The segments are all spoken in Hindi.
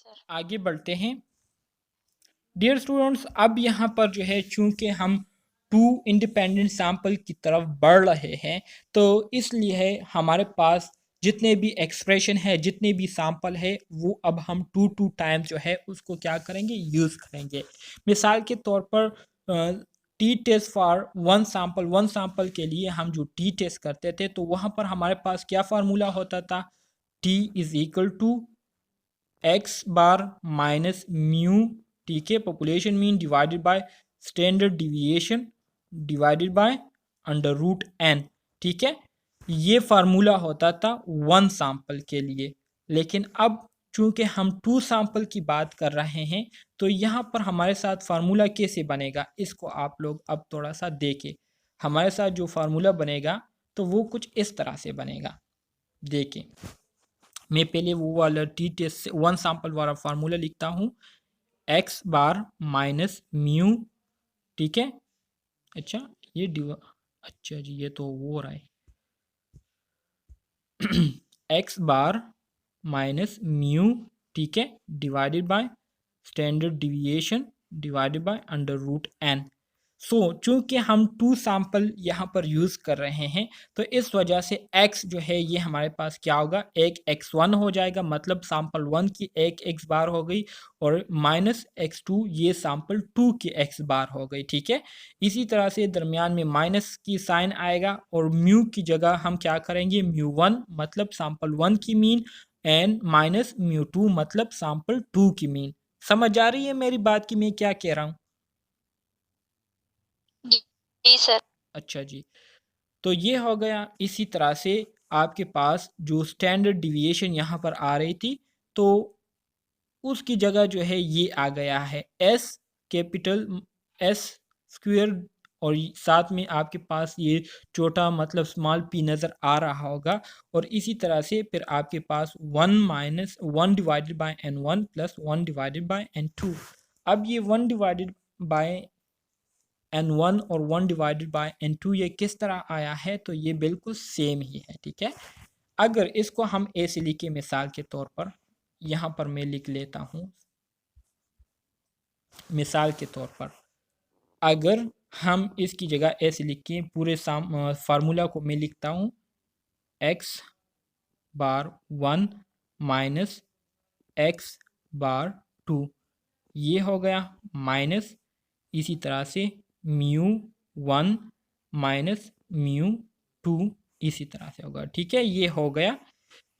सर। आगे बढ़ते हैं। डियर स्टूडेंट्स, अब यहाँ पर जो है चूंकि हम टू इंडिपेंडेंट सैंपल की तरफ बढ़ रहे हैं, तो इसलिए हमारे पास जितने भी एक्सप्रेशन है, जितने भी सैंपल है, वो अब हम टू टू टाइम्स जो है उसको क्या करेंगे, यूज़ करेंगे। मिसाल के तौर पर t test for one sample के लिए हम जो टी टेस्ट करते थे, तो वहाँ पर हमारे पास क्या फार्मूला होता था, t is equal to x bar minus mu, ठीक है, population mean divided by standard deviation divided by under root n, ठीक है। ये फार्मूला होता था वन सैंपल के लिए। लेकिन अब चूंकि हम टू सैंपल की बात कर रहे हैं, तो यहाँ पर हमारे साथ फार्मूला कैसे बनेगा, इसको आप लोग अब थोड़ा सा देखें। हमारे साथ जो फार्मूला बनेगा तो वो कुछ इस तरह से बनेगा। देखें, मैं पहले वो वाला टी टेस्ट वन सैंपल वाला फार्मूला लिखता हूँ, एक्स बार माइनस म्यू, ठीक है। अच्छा, ये अच्छा जी, ये तो वो हो रहा है एक्स बार माइनस म्यू, ठीक है, divided by standard deviation divided by under root n. So चूंकि हम टू सैंपल यहाँ पर यूज़ कर रहे हैं, तो इस वजह से x जो है ये हमारे पास क्या होगा, एक x1 हो जाएगा, मतलब सैंपल 1 की एक x बार हो गई, और माइनस x2 ये सैंपल 2 की x बार हो गई, ठीक है। इसी तरह से दरमियान में माइनस की साइन आएगा, और म्यू की जगह हम क्या करेंगे, म्यू1 मतलब सैंपल 1 की मीन, एंड माइनस म्यू2 मतलब सैंपल 2 की मीन। समझ आ रही है मेरी बात की मैं क्या कह रहा हूँ? जी सर। अच्छा जी, तो ये हो गया। इसी तरह से आपके पास जो स्टैंडर्ड डिविएशन यहाँ पर आ रही थी, तो उसकी जगह जो है ये आ गया है एस, कैपिटल एस स्क्वेयर, और साथ में आपके पास ये छोटा मतलब स्मॉल पी नज़र आ रहा होगा। और इसी तरह से फिर आपके पास one minus one divided by n one plus one divided by n two. अब ये one divided by n one और one divided by n two ये किस तरह आया है, तो ये बिल्कुल सेम ही है, ठीक है। अगर इसको हम ऐसे लिखे, मिसाल के तौर पर यहाँ पर मैं लिख लेता हूँ, मिसाल के तौर पर अगर हम इसकी जगह ऐसे लिखें, पूरे फार्मूला को मैं लिखता हूँ, x bar one minus x bar two, ये हो गया, माइनस इसी तरह से mu one minus mu two, इसी तरह से होगा, ठीक है, ये हो गया।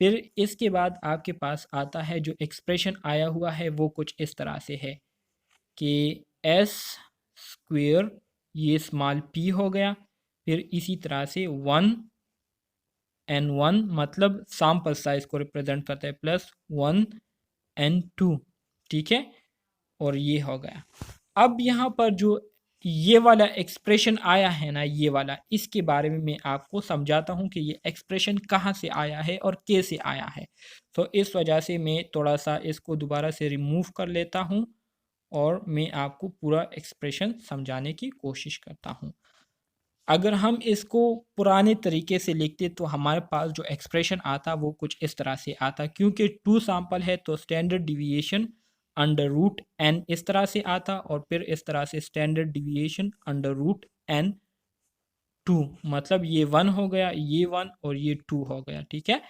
फिर इसके बाद आपके पास आता है जो एक्सप्रेशन आया हुआ है, वो कुछ इस तरह से है कि एस स्क्वेयर ये स्मॉल पी हो गया, फिर इसी तरह से वन एन वन मतलब सैंपल साइज को रिप्रेजेंट करता है, प्लस वन एन टू, ठीक है, और ये हो गया। अब यहाँ पर जो ये वाला एक्सप्रेशन आया है ना, ये वाला, इसके बारे में मैं आपको समझाता हूँ कि ये एक्सप्रेशन कहाँ से आया है और कैसे आया है। तो इस वजह से मैं थोड़ा सा इसको दोबारा से रिमूव कर लेता हूँ, और मैं आपको पूरा एक्सप्रेशन समझाने की कोशिश करता हूँ। अगर हम इसको पुराने तरीके से लिखते तो हमारे पास जो एक्सप्रेशन आता वो कुछ इस तरह से आता, क्योंकि टू सैंपल है तो standard deviation under root n इस तरह से आता, और फिर इस तरह से standard deviation under root n two, मतलब ये वन हो गया, ये वन और ये टू हो गया, ठीक है।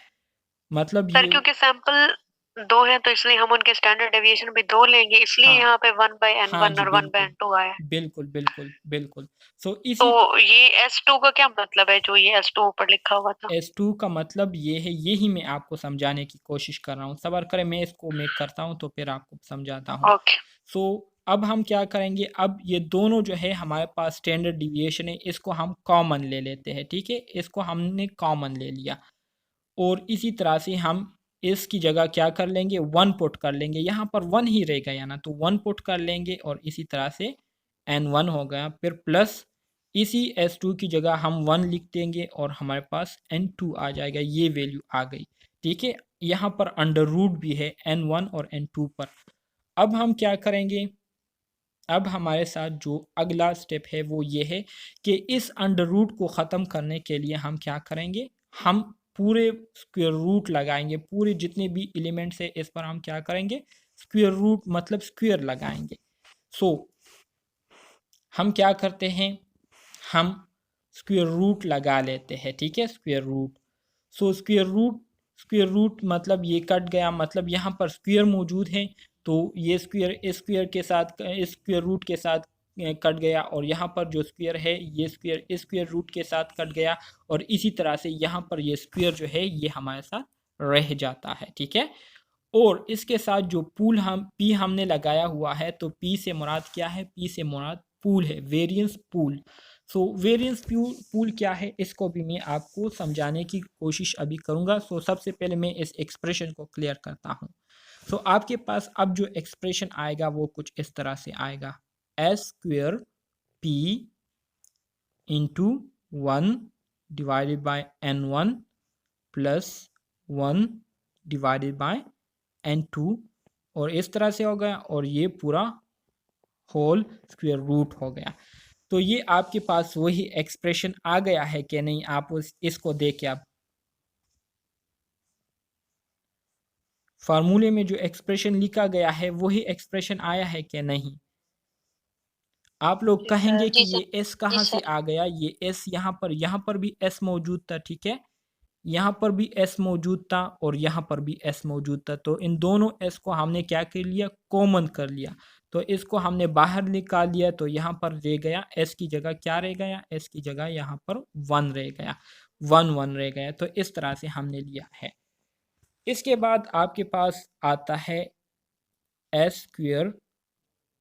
मतलब सर ये क्योंकि सैंपल दो है तो इसलिए हम उनके स्टैंडर्ड डेविएशन भी दो लेंगे, इसलिए हाँ, यहाँ पे वन बाय एन हाँ वन जी, और वन बाय बिल्कुल एन टू आया है। बिल्कुल बिल्कुल बिल्कुल। सो तो इसी ये S2 का क्या मतलब है, जो ये S2 ऊपर लिखा हुआ था? एस टू का मतलब ये है, यही मैं आपको समझाने की कोशिश कर रहा हूँ। सबर करें, मैं इसको मेक करता हूँ तो फिर आपको समझाता हूँ। ओके। सो अब हम क्या करेंगे, अब ये दोनों जो है हमारे पास स्टैंडर्ड डिविएशन है, इसको हम कॉमन ले लेते हैं, ठीक है, इसको हमने कॉमन ले लिया। और इसी तरह से हम इसकी जगह क्या कर लेंगे, वन पुट कर लेंगे, यहाँ पर वन ही रह गया ना, तो वन पुट कर लेंगे, और इसी तरह से एन वन हो गया, फिर प्लस इसी एस टू की जगह हम वन लिख देंगे, और हमारे पास एन टू आ जाएगा, ये वैल्यू आ गई, ठीक है। यहाँ पर अंडर रूट भी है एन वन और एन टू पर। अब हम क्या करेंगे, अब हमारे साथ जो अगला स्टेप है वो ये है कि इस अंडर रूट को ख़त्म करने के लिए हम क्या करेंगे, हम पूरे स्क्वायर रूट लगाएंगे, पूरे जितने भी एलिमेंट्स है इस पर हम क्या करेंगे, स्क्वायर रूट मतलब स्क्वायर लगाएंगे। सो हम क्या करते हैं, हम स्क्वायर रूट लगा लेते हैं, ठीक है, square root. So square root मतलब ये कट गया, मतलब यहाँ पर स्क्वायर मौजूद है, तो ये स्क्वायर इस स्क्वायर के साथ, इस स्क्वायर रूट के साथ कट गया, और यहाँ पर जो स्क्वायर है ये स्क्वायर इस स्क्वायर रूट के साथ कट गया, और इसी तरह से यहाँ पर ये स्क्वायर जो है ये हमारे साथ रह जाता है, ठीक है। और इसके साथ जो पूल हम पी हमने लगाया हुआ है, तो पी से मुराद क्या है, पी से मुराद पूल है, वेरिएंस पूल। सो वेरिएंस पूल क्या है, इसको भी मैं आपको समझाने की कोशिश अभी करूंगा। सो सबसे पहले मैं इस एक्सप्रेशन को क्लियर करता हूँ। सो आपके पास अब जो एक्सप्रेशन आएगा वो कुछ इस तरह से आएगा, S square P into 1 divided by n1 plus 1 divided by n2, और इस तरह से हो गया, और ये पूरा होल स्क्वायर रूट हो गया। तो ये आपके पास वही एक्सप्रेशन आ गया है कि नहीं, आप इसको देख के आप फार्मूले में जो एक्सप्रेशन लिखा गया है वही एक्सप्रेशन आया है कि नहीं। आप लोग कहेंगे कि ये एस कहाँ से आ गया, ये एस यहाँ पर भी एस मौजूद था, ठीक है, यहाँ पर भी एस मौजूद था और यहाँ पर भी एस मौजूद था, तो इन दोनों एस को हमने क्या कर लिया, कॉमन कर लिया, तो इसको हमने बाहर निकाल लिया, तो यहाँ पर रह गया एस की जगह क्या रह गया, एस की जगह यहाँ पर 1 रह गया, 1 रह गया, तो इस तरह से हमने लिया है। इसके बाद आपके पास आता है s square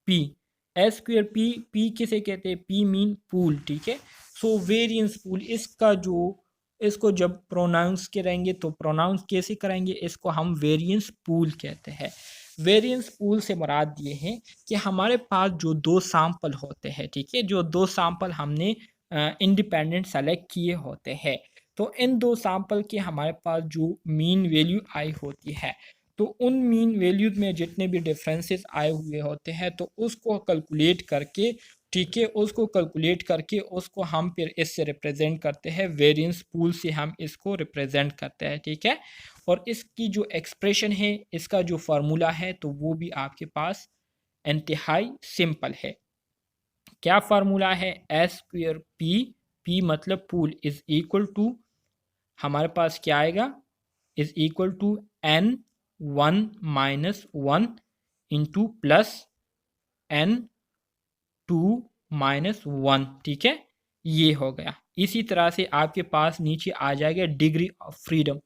P. S square p, P किसे कहते हैं, पी मीन पूल, ठीक है। सो वेरिएंस पूल, इसका जो इसको जब प्रोनाउंस करेंगे तो प्रोनाउंस कैसे करेंगे, इसको हम वेरिएंस पूल कहते हैं। वेरिएंस पूल से मुराद ये है कि हमारे पास जो दो सैंपल होते हैं, ठीक है, जो दो सैंपल हमने इंडिपेंडेंट सेलेक्ट किए होते हैं, तो इन दो सैंपल के हमारे पास जो मीन वैल्यू आई होती है, तो उन मीन वैल्यूज में जितने भी डिफरेंसेस आए हुए होते हैं, तो उसको कैलकुलेट करके, ठीक है, उसको कैलकुलेट करके उसको हम फिर इससे रिप्रेजेंट करते हैं, वेरिएंस पूल से हम इसको रिप्रेजेंट करते हैं, ठीक है। और इसकी जो एक्सप्रेशन है, इसका जो फार्मूला है, तो वो भी आपके पास इंतहाई सिंपल है। क्या फार्मूला है, एस स्क्वेयर पी, पी मतलब पूल, इज इक्वल टू, हमारे पास क्या आएगा, is equal to n 1 minus 1 into plus n 2 minus 1, ठीक है, ये हो गया। इसी तरह से आपके पास नीचे आ जाएगा डिग्री ऑफ फ्रीडम।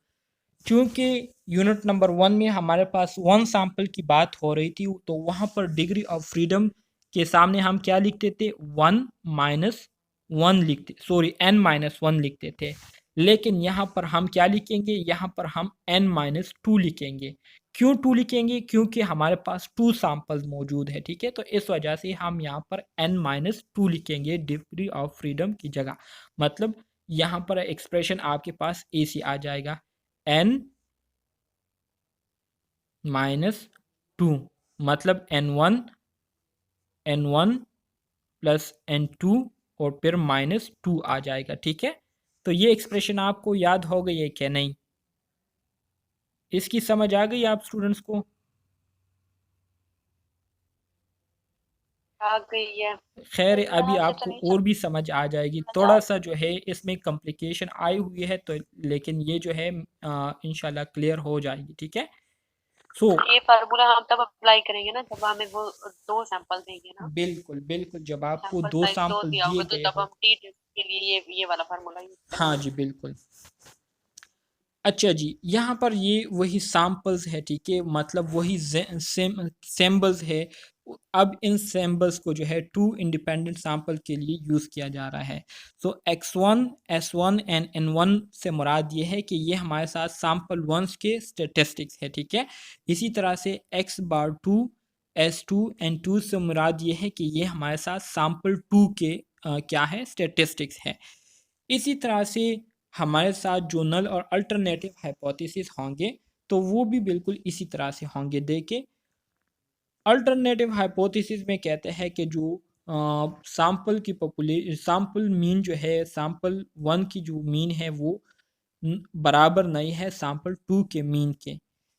क्योंकि यूनिट नंबर 1 में हमारे पास 1 सैंपल की बात हो रही थी, तो वहाँ पर डिग्री ऑफ फ्रीडम के सामने हम क्या लिखते थे, 1 माइनस 1 लिखते, सॉरी n माइनस 1 लिखते थे। लेकिन यहाँ पर हम क्या लिखेंगे, यहाँ पर हम n माइनस 2 लिखेंगे। क्यों 2 लिखेंगे, क्योंकि हमारे पास 2 सैंपल्स मौजूद है, ठीक है, तो इस वजह से हम यहाँ पर n माइनस 2 लिखेंगे डिग्री ऑफ फ्रीडम की जगह। मतलब यहाँ पर एक्सप्रेशन आपके पास ऐसी आ जाएगा, n माइनस 2 मतलब n1 प्लस n2 और फिर माइनस 2 आ जाएगा, ठीक है। तो ये एक्सप्रेशन आपको याद हो गई है क्या नहीं, इसकी समझ आ गई आप स्टूडेंट्स को? आ गई है। खैर अभी यहाँ से तो आपको नहीं और भी समझ आ जाएगी, समझ आ थोड़ा सा जो है इसमें कॉम्प्लिकेशन आई हुई है, तो लेकिन ये जो है इंशाल्लाह क्लियर हो जाएगी, ठीक है। सो ये फार्मूला हम तब अप्लाई करेंगे ना जब हमें वो 2 सैंपल देंगे ना, बिल्कुल बिल्कुल, जब आपको सैंपल 2 साइज 2 सैंपल दिया दिए होगा तो गए तब हो, हम टी टेस्ट के लिए ये वाला फार्मूला यूज हाँ करेंगे। जी बिल्कुल। अच्छा जी, यहाँ पर ये वही सैम्पल्स है, ठीक है, मतलब वही सैम्पल्स है। अब इन सैम्पल्स को जो है 2 इंडिपेंडेंट सैंपल के लिए यूज़ किया जा रहा है। सो x1 s1 एंड n1 से मुराद ये है कि ये हमारे साथ सैंपल 1 के स्टेटिस्टिक्स है, ठीक है। इसी तरह से x बार 2 s2 एंड 2 से मुराद ये है कि ये हमारे साथ सैंपल 2 के क्या है, स्टेटिस्टिक्स है। इसी तरह से हमारे साथ जो नल और अल्टरनेटिव हाइपोथेसिस होंगे, तो वो भी बिल्कुल इसी तरह से होंगे। देखिए, अल्टरनेटिव हाइपोथेसिस में कहते हैं कि जो सैंपल की सैंपल मीन जो है, सैंपल 1 की जो मीन है वो बराबर नहीं है सैंपल 2 के मीन के,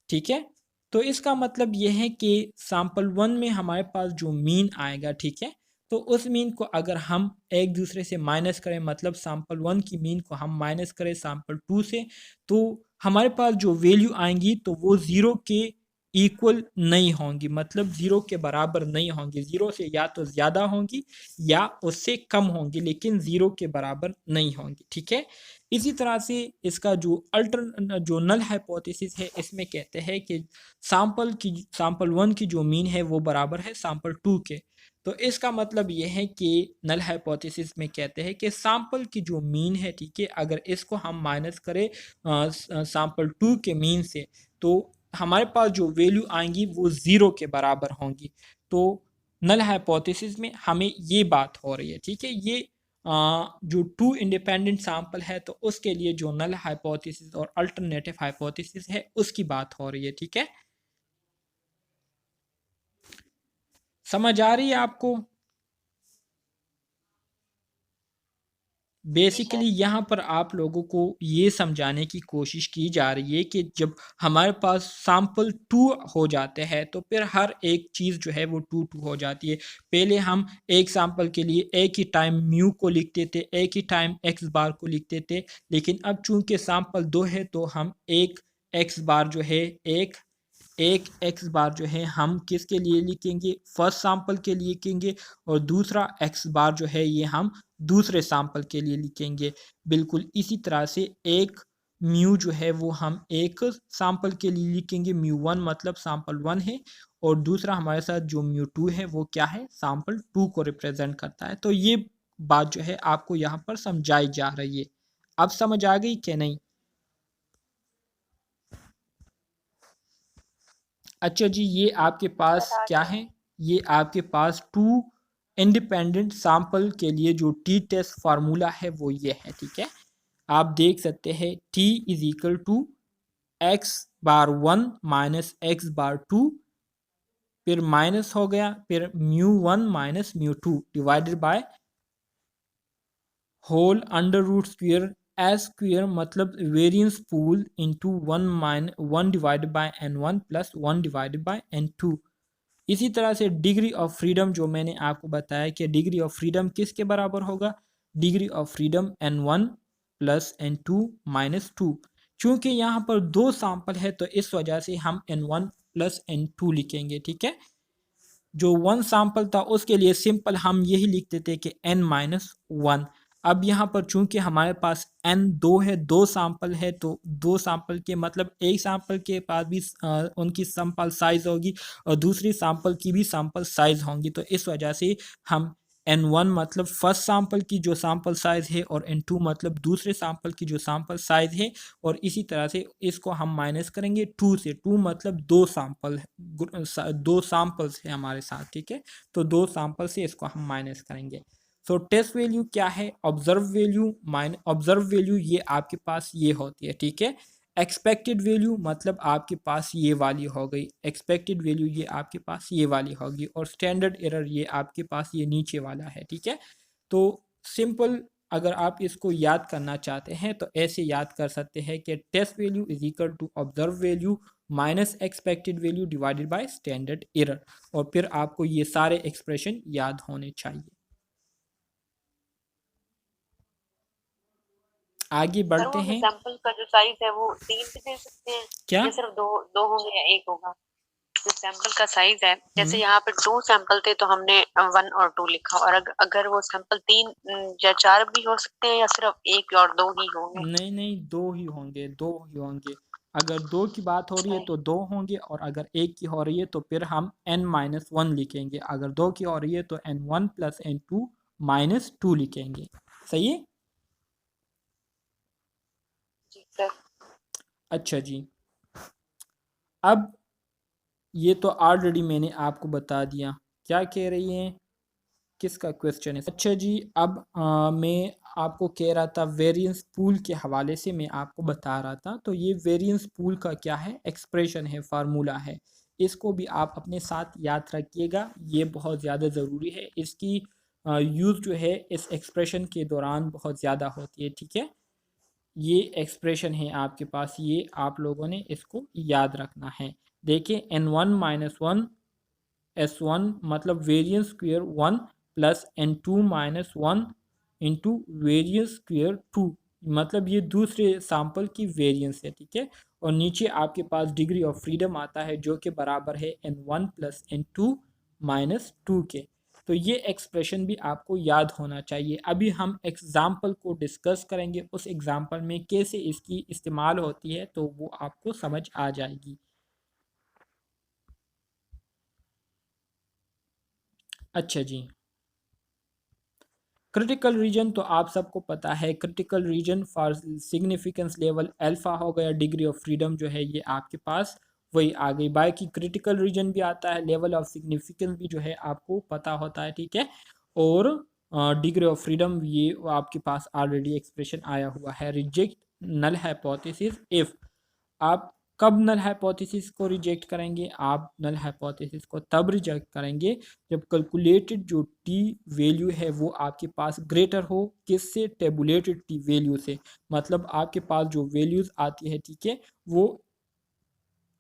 ठीक है। तो इसका मतलब ये है कि सैंपल 1 में हमारे पास जो मीन आएगा, ठीक है, तो उस मीन को अगर हम एक दूसरे से माइनस करें, मतलब सैंपल 1 की मीन को हम माइनस करें सैंपल 2 से, तो हमारे पास जो वैल्यू आएंगी तो वो ज़ीरो के इक्वल नहीं होंगी, मतलब ज़ीरो के बराबर नहीं होंगी। ज़ीरो से या तो ज़्यादा होंगी या उससे कम होंगी, लेकिन ज़ीरो के बराबर नहीं होंगी, ठीक है। इसी तरह से इसका जो नल हाइपोथेसिस है, इसमें कहते हैं कि सैंपल 1 की जो मीन है वो बराबर है सैंपल 2 के। तो इसका मतलब ये है कि नल हाइपोथेसिस में कहते हैं कि सैंपल की जो मीन है, ठीक है, अगर इसको हम माइनस करें सैंपल 2 के मीन से, तो हमारे पास जो वैल्यू आएंगी वो ज़ीरो के बराबर होंगी। तो नल हाइपोथेसिस में हमें ये बात हो रही है, ठीक है। ये जो टू इंडिपेंडेंट सैंपल है तो उसके लिए जो नल हाइपोथेसिस और अल्टरनेटिव हाइपोथेसिस है उसकी बात हो रही है, ठीक है। समझ आ रही है आपको? बेसिकली यहाँ पर आप लोगों को ये समझाने की कोशिश की जा रही है कि जब हमारे पास सैंपल 2 हो जाते हैं तो फिर हर एक चीज़ जो है वो 2 हो जाती है। पहले हम एक सैंपल के लिए एक ही टाइम म्यू को लिखते थे, एक ही टाइम एक्स बार को लिखते थे, लेकिन अब चूंकि सैंपल 2 है तो हम एक एक्स बार जो है एक एक्स बार जो है हम किसके लिए लिखेंगे, फर्स्ट सैंपल के लिए लिखेंगे, और दूसरा एक्स बार जो है ये हम दूसरे सैंपल के लिए लिखेंगे। बिल्कुल इसी तरह से एक म्यू जो है वो हम एक सैंपल के लिए लिखेंगे, म्यू 1 मतलब सैंपल 1 है, और दूसरा हमारे साथ जो म्यू 2 है वो क्या है, सैंपल 2 को रिप्रेजेंट करता है। तो ये बात जो है आपको यहाँ पर समझाई जा रही है। अब समझ आ गई कि नहीं? अच्छा जी, ये आपके पास क्या है, ये आपके पास टू इंडिपेंडेंट सैंपल के लिए जो टी टेस्ट फार्मूला है वो ये है, ठीक है। आप देख सकते हैं t is equal to x bar 1 minus x bar 2, फिर माइनस हो गया, फिर mu 1 minus mu 2 divided by whole under root square s square, मतलब variance pool into 1 divided by n1 plus 1 divided by n2। इसी तरह से डिग्री ऑफ फ्रीडम जो मैंने आपको बताया कि डिग्री ऑफ फ्रीडम किसके बराबर होगा, degree of freedom n1 plus n2 minus 2। चूंकि यहाँ पर दो सैंपल है तो इस वजह से हम n1 प्लस n2 लिखेंगे, ठीक है। जो वन सैंपल था उसके लिए सिंपल हम यही लिखते थे कि n माइनस 1। अब यहाँ पर चूंकि हमारे पास n दो है, दो सैंपल है, तो दो सैंपल के मतलब एक सैंपल के पास भी उनकी सैंपल साइज होगी और दूसरी सैंपल की भी सैंपल साइज होंगी। तो इस वजह से हम n1 मतलब फर्स्ट सैंपल की जो सैंपल साइज है और n2 मतलब दूसरे सैंपल की जो सैंपल साइज है, और इसी तरह से इसको हम माइनस करेंगे 2 से। 2 मतलब दो सैंपल, दो सैंपल्स है हमारे साथ, ठीक है। तो दो सैंपल से इसको हम माइनस करेंगे। सो टेस्ट वैल्यू क्या है, ऑब्जर्व वैल्यू ऑब्जर्व वैल्यू ये आपके पास ये होती है, ठीक है। एक्सपेक्टेड वैल्यू मतलब आपके पास ये वाली हो गई, एक्सपेक्टेड वैल्यू ये आपके पास ये वाली होगी, और स्टैंडर्ड एरर ये आपके पास ये नीचे वाला है, ठीक है। तो सिंपल अगर आप इसको याद करना चाहते हैं तो ऐसे याद कर सकते हैं कि test value is equal to observe value minus expected value divided by standard error, और फिर आपको ये सारे एक्सप्रेशन याद होने चाहिए। आगे सर बढ़ते वो हमें हैं। सैंपल का जो साइज है वो 3 भी दे सकते हैं क्या? या सिर्फ दो दो होंगे या एक होगा? जो सैंपल का साइज है, जैसे हम्म, यहाँ पे 2 सैंपल थे तो हमने 1 और 2 लिखा, और अगर वो सैंपल 3 या 4 भी हो सकते हैं या सिर्फ 1 और 2 ही होंगे? नहीं नहीं, दो ही होंगे, दो ही होंगे। अगर दो की बात हो रही है अच्छा, तो दो होंगे, और अगर एक की हो रही है तो फिर हम n माइनस 1 लिखेंगे। अगर दो की हो रही है तो n1 प्लस n2 माइनस 2 लिखेंगे। सही है। जी सर। अच्छा जी, अब ये तो ऑलरेडी मैंने आपको बता दिया। क्या कह रही हैं, किसका क्वेश्चन है? अच्छा जी, अब मैं आपको कह रहा था वेरिएंस पूल के हवाले से मैं आपको बता रहा था। तो ये वेरिएंस पूल का क्या है, एक्सप्रेशन है, फार्मूला है। इसको भी आप अपने साथ याद रखिएगा, ये बहुत ज़्यादा ज़रूरी है। इसकी यूज़ जो है इस एक्सप्रेशन के दौरान बहुत ज़्यादा होती है, ठीक है। ये एक्सप्रेशन है आपके पास, ये आप लोगों ने इसको याद रखना है। देखिए n1 माइनस वन S1 मतलब variance square 1 plus N2 minus one into variance square 2, मतलब ये दूसरे सैंपल की वेरियंस है, ठीक है। और नीचे आपके पास डिग्री ऑफ फ्रीडम आता है जो कि बराबर है N1 प्लस N2 माइनस 2 के। तो ये एक्सप्रेशन भी आपको याद होना चाहिए। अभी हम एग्जाम्पल को डिस्कस करेंगे, उस एग्जाम्पल में कैसे इसकी इस्तेमाल होती है तो वो आपको समझ आ जाएगी। अच्छा जी, क्रिटिकल रीजन तो आप सबको पता है, critical reason for significance level alpha हो गया, डिग्री ऑफ फ्रीडम जो है ये आपके पास वही आ गई। बाकी क्रिटिकल रीजन भी आता है, लेवल ऑफ सिग्निफिकेंस भी जो है आपको पता होता है, ठीक है। और डिग्री ऑफ फ्रीडम ये आपके पास ऑलरेडी एक्सप्रेशन आया हुआ है। रिजेक्ट नल हाइपोथेसिस इफ़, आप कब नल हाइपोथेसिस को रिजेक्ट करेंगे? आप नल हाइपोथेसिस को तब रिजेक्ट करेंगे जब कैलकुलेटेड जो टी वैल्यू है वो आपके पास ग्रेटर हो किससे? टेबुलेटेड टी वैल्यू से। मतलब आपके पास जो वैल्यूज आती है, ठीक है, वो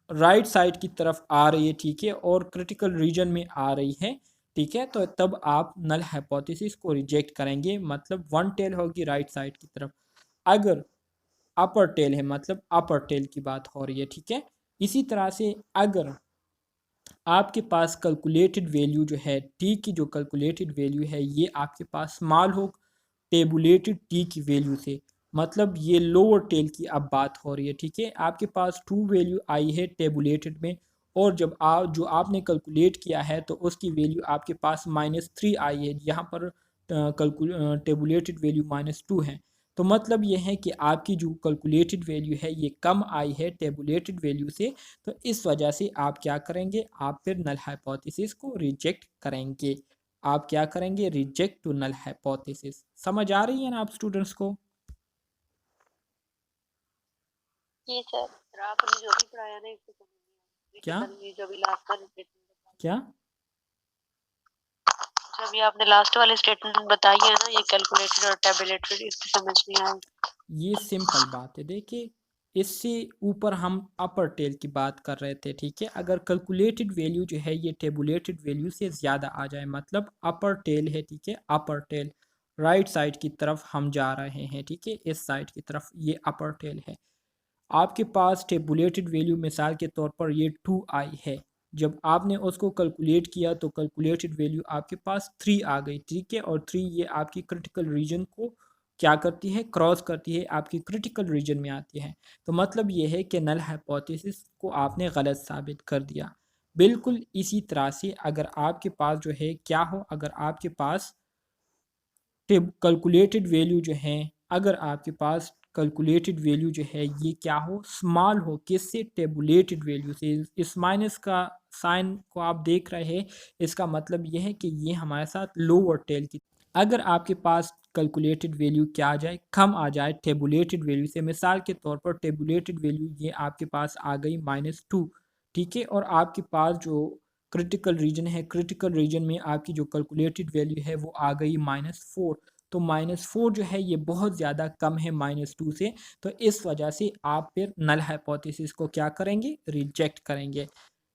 राइट साइड की तरफ आ रही है, ठीक है, और क्रिटिकल रीजन में आ रही है, ठीक है। तो तब आप नल हाइपोथेसिस को रिजेक्ट करेंगे, मतलब वन टेल होगी राइट साइड की तरफ। अगर अपर टेल है, मतलब अपर टेल की बात हो रही है, ठीक है। इसी तरह से अगर आपके पास कैलकुलेटेड वैल्यू जो है टी की, जो कैलकुलेटेड वैल्यू है ये आपके पास स्मॉल हो टेबुलेटेड टी की वैल्यू से, मतलब ये लोअर टेल की अब बात हो रही है, ठीक है। आपके पास टू वैल्यू आई है टेबुलेटेड में, और जब आप जो आपने कैलकुलेट किया है तो उसकी वैल्यू आपके पास -3 आई है, यहाँ पर टेबुलेटेड वैल्यू -2 है। तो मतलब ये है कि आपकी जो कैलकुलेटेड वैल्यू है ये कम आई है टेबुलेटेड वैल्यू से। तो इस वजह से आप क्या करेंगे? आप फिर नल हाइपोथेसिस को रिजेक्ट करेंगे। आप क्या करेंगे? Reject to null hypothesis. समझ आ रही है ना आप स्टूडेंट्स को? जी सर। सर आपने जो भी पढ़ाया ना इसको समझ नहीं आया। क्या क्रिटिकल ये जो भी लास्ट वाली स्टेटमेंट बताई, क्या जो भी आपने लास्ट वाली स्टेटमेंट बताई है ना, ये कैलकुलेटेड और टेबुलेटेड, इसकी समझ नहीं आई। ये सिंपल बात है। देखिए, इससे ऊपर हम अपर टेल की बात कर रहे थे, ठीक है। अगर कैलकुलेटेड वैल्यू जो है ये टेबुलेटेड वैल्यू से ज़्यादा आ जाए, मतलब अपर टेल है, ठीक है, अपर टेल राइट साइड की तरफ हम जा रहे हैं, ठीक है, इस साइड की तरफ ये अपर टेल है। आपके पास टेबुलेटेड वैल्यू मिसाल के तौर पर ये 2 आई है, जब आपने उसको कैलकुलेट किया तो कैलकुलेटेड वैल्यू आपके पास 3 आ गई, ठीक है। और 3 ये आपकी क्रिटिकल रीजन को क्या करती है? क्रॉस करती है, आपकी क्रिटिकल रीजन में आती है। तो मतलब ये है कि नल हाइपोथेसिस को आपने गलत साबित कर दिया। बिल्कुल इसी तरह से अगर आपके पास जो है क्या हो, अगर आपके पास कैलकुलेटेड वैल्यू जो है, अगर आपके पास कैलकुलेटेड वैल्यू जो है ये क्या हो? स्मॉल हो किससे? टेबुलेटेड वैल्यू से। इस माइनस का साइन को आप देख रहे हैं, इसका मतलब ये है कि ये हमारे साथ लोअर टेल की, अगर आपके पास कैलकुलेटेड वैल्यू क्या आ जाए? कम आ जाए टेबुलेटेड वैल्यू से। मिसाल के तौर पर टेबुलेटेड वैल्यू ये आपके पास आ गई -2, ठीक है। और आपके पास जो क्रिटिकल रीजन है, क्रिटिकल रीजन में आपकी जो कैलकुलेटेड वैल्यू है वो आ गई -4। तो -4 जो है ये बहुत ज़्यादा कम है -2 से। तो इस वजह से आप फिर नल हाइपोथेसिस को क्या करेंगे? रिजेक्ट करेंगे,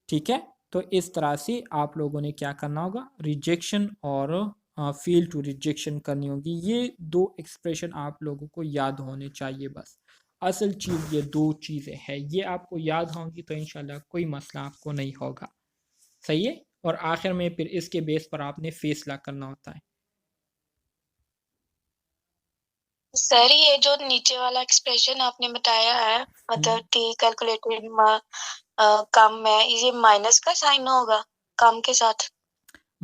ठीक है। तो इस तरह से आप लोगों ने क्या करना होगा? रिजेक्शन और फील टू रिजेक्शन करनी होगी। ये दो एक्सप्रेशन आप लोगों को याद होने चाहिए बस। असल चीज़ ये दो चीज़ें हैं, ये आपको याद होंगी तो इंशाल्लाह कोई मसला आपको नहीं होगा। सही है। और आखिर में फिर इसके बेस पर आपने फैसला करना होता है। सर ये जो नीचे वाला एक्सप्रेशन आपने बताया है, मतलब टी कैलकुलेटेड कम है, ये माइनस का साइन होगा कम के साथ?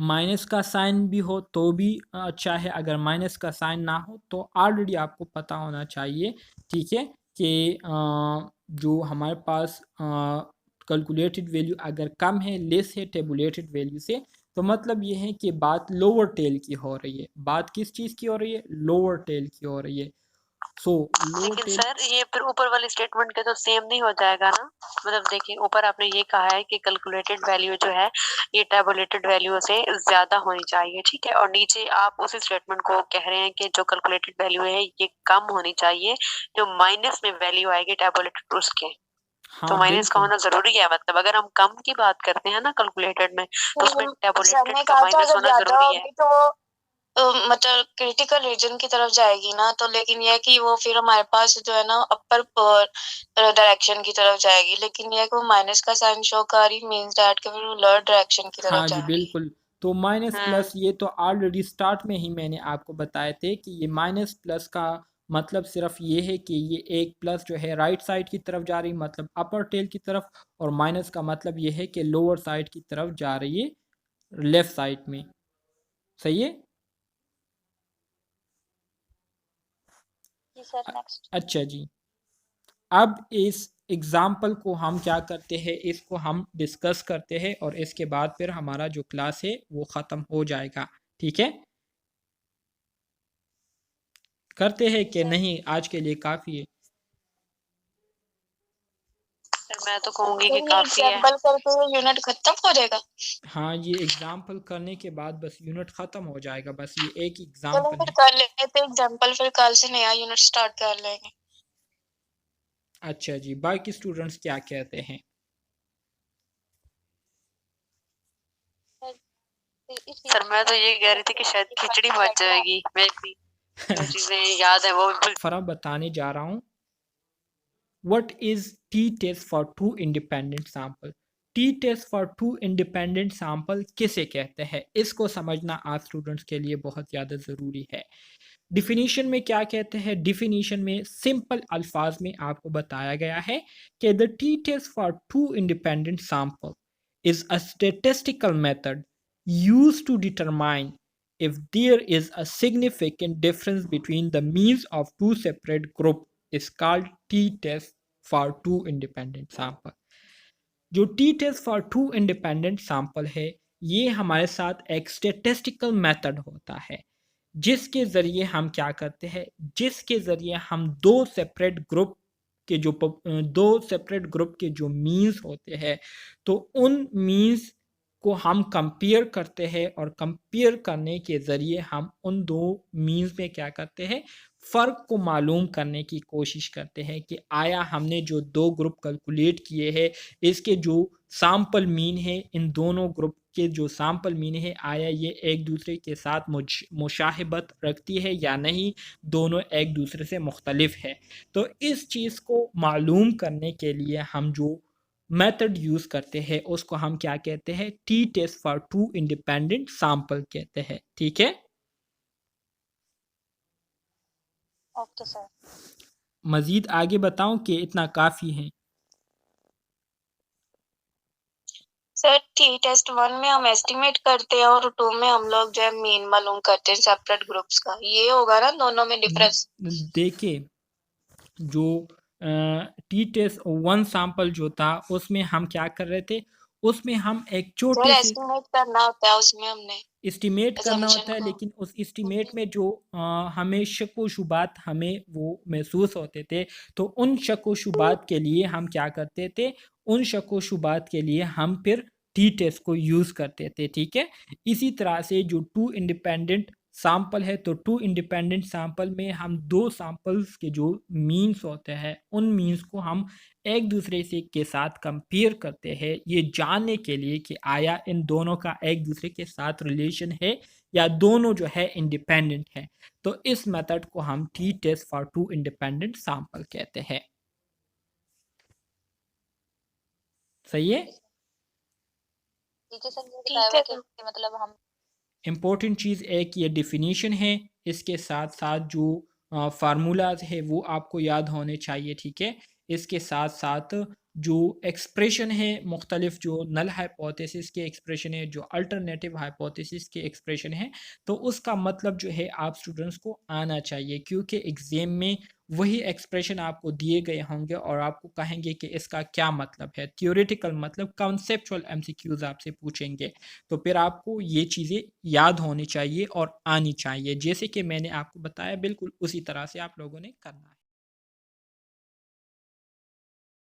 माइनस का साइन भी हो तो भी अच्छा है, अगर माइनस का साइन ना हो तो ऑलरेडी आपको पता होना चाहिए, ठीक है, कि जो हमारे पास कैलकुलेटेड वैल्यू अगर कम है, लेस है टेबुलेटेड वैल्यू से, तो मतलब ये है कि बात लोअर टेल की हो रही है। बात किस चीज़ की हो रही है? लोअर टेल की हो रही है। सो लो लेकिन टेल सर ये फिर ऊपर वाले स्टेटमेंट के तो सेम नहीं हो जाएगा ना। मतलब देखिए ऊपर आपने ये कहा है कि कैलकुलेटेड वैल्यू जो है ये टैबुलेटेड वैल्यू से ज्यादा होनी चाहिए, ठीक है, और नीचे आप उसी स्टेटमेंट को कह रहे हैं कि जो कैलकुलेटेड वैल्यू है ये कम होनी चाहिए, जो माइनस में वैल्यू आएगी टैबुलेटेड उसके। तो हाँ माइनस का बिल्कुल। होना जरूरी है, मतलब अगर हम कम की बात करते हैं ना कैलकुलेटेड में तो उसमें सर टैबुलेटेड ने का कहा था माइनस अगर होना ज्यादा जरूरी है। होगी तो मतलब क्रिटिकल रीजन की तरफ जाएगी ना, तो लेकिन ये है कि वो फिर हमारे पास जो है ना अपर डायरेक्शन की तरफ जाएगी, लेकिन ये है कि वो माइनस का साइन शो कर रही मींस दैट कि फिर वो लोअर डायरेक्शन की तरफ हाँ जी जा रही है। बिल्कुल। तो माइनस प्लस हम्म ये तो ऑलरेडी स्टार्ट में ही मैंने आपको बताए थे कि ये माइनस प्लस का मतलब सिर्फ ये है कि ये एक प्लस जो है राइट साइड की तरफ जा रही, मतलब अपर टेल की तरफ, और माइनस का मतलब ये है कि लोअर साइड की तरफ जा रही है, लेफ्ट साइड में। सही है। जी सर नेक्स्ट। अच्छा जी, अब इस एग्जाम्पल को हम क्या करते हैं, इसको हम डिस्कस करते हैं और इसके बाद फिर हमारा जो क्लास है वो ख़त्म हो जाएगा। ठीक है, करते हैं कि नहीं, आज के लिए काफ़ी है। सर मैं तो कहूंगी तो कि ये काफी है। एग्जांपल करके ये यूनिट खत्म हो जाएगा। हाँ, ये एग्जाम्पल करने के बाद बस यूनिट ख़त्म हो जाएगा, बस ये एक चलो एग्जाम्पल फिर है। कर लेते एग्जांपल, फिर कल से नया यूनिट स्टार्ट कर लेंगे। अच्छा जी, बाकी स्टूडेंट्स क्या कहते हैं? सर मैं तो ये कह रही थी कि शायद खिचड़ी बच जाएगी, मैं भी जो चीजें याद है वो भूल। फर्क बताने जा रहा हूँ। What is t-test for two independent sample? t-test for two independent sample किसे कहते हैं, इसको समझना आज स्टूडेंट्स के लिए बहुत ज़्यादा ज़रूरी है। डिफिनीशन में क्या कहते हैं, डिफिनीशन में सिंपल अल्फाज में आपको बताया गया है कि the t-test for two independent sample is a statistical method used to determine if there is a significant difference between the means of two separate group is called t-test for two independent sample। जो t test for two independent sample है, ये हमारे साथ एक स्टेटिस्टिकल मेथड होता है जिसके ज़रिए हम क्या करते हैं, जिसके ज़रिए हम दो सेपरेट ग्रुप के जो मीन्स होते हैं, तो उन मीन्स को हम कंपेयर करते हैं और कंपेयर करने के ज़रिए हम उन दो मीन्स में क्या करते हैं, फ़र्क को मालूम करने की कोशिश करते हैं कि आया हमने जो दो ग्रुप कैलकुलेट किए हैं, इसके जो सैंपल मीन है, इन दोनों ग्रुप के जो सैंपल मीन है, आया ये एक दूसरे के साथ मुशाहिबत रखती है या नहीं, दोनों एक दूसरे से मुख्तलिफ है। तो इस चीज़ को मालूम करने के लिए हम जो मेथड यूज़ करते हैं उसको हम क्या कहते हैं, t test for two independent sample कहते हैं। ठीक है, ओके सर। मज़ीद आगे बताऊं कि इतना काफ़ी है? सर टी टेस्ट 1 में हम एस्टिमेट करते हैं और 2 में हम लोग जो है मीन मालूम करते हैं सेपरेट ग्रुप्स का, ये होगा ना दोनों में डिफरेंस। देखिए, जो टी टेस्ट वन सैंपल जो था उसमें हम क्या कर रहे थे, उसमें हम एक सर छोटे से एस्टिमेट करना होता है उसमें हमने एस्टिमेट करना assumption होता है, को। लेकिन उस एस्टिमेट में जो हमें शक व शुबात हमें वो महसूस होते थे, तो उन शक व शुबात के लिए हम क्या करते थे, उन शक व शुबात के लिए हम फिर टी टेस्ट को यूज़ करते थे। ठीक है, इसी तरह से जो टू इंडिपेंडेंट सैंपल है, तो टू इंडिपेंडेंट सैंपल में हम दो सैंपल्स के जो मीन्स होते हैं, उन मीन्स को हम एक दूसरे से के साथ कंपेयर करते हैं, ये जानने के लिए कि आया इन दोनों का एक दूसरे के साथ रिलेशन है या दोनों जो है इंडिपेंडेंट है। तो इस मेथड को हम t test for two independent sample कहते हैं। सही है। ठीक है सर। मतलब हम इम्पोर्टेंट चीज़ एक ये डिफिनीशन है, इसके साथ साथ जो फार्मूलाज है वो आपको याद होने चाहिए। ठीक है, इसके साथ साथ जो एक्सप्रेशन है मुख्तलिफ, जो नल हाइपोथेसिस के एक्सप्रेशन है, जो अल्टरनेटिव हाइपोथेसिस के एक्सप्रेशन है, तो उसका मतलब जो है आप स्टूडेंट्स को आना चाहिए, क्योंकि एग्ज़ाम में वही एक्सप्रेशन आपको दिए गए होंगे और आपको कहेंगे कि इसका क्या मतलब है, थियोरेटिकल मतलब कॉन्सेप्चुअल एमसीक्यूज आपसे पूछेंगे। तो फिर आपको ये चीज़ें याद होनी चाहिए और आनी चाहिए, जैसे कि मैंने आपको बताया बिल्कुल उसी तरह से आप लोगों ने करना है।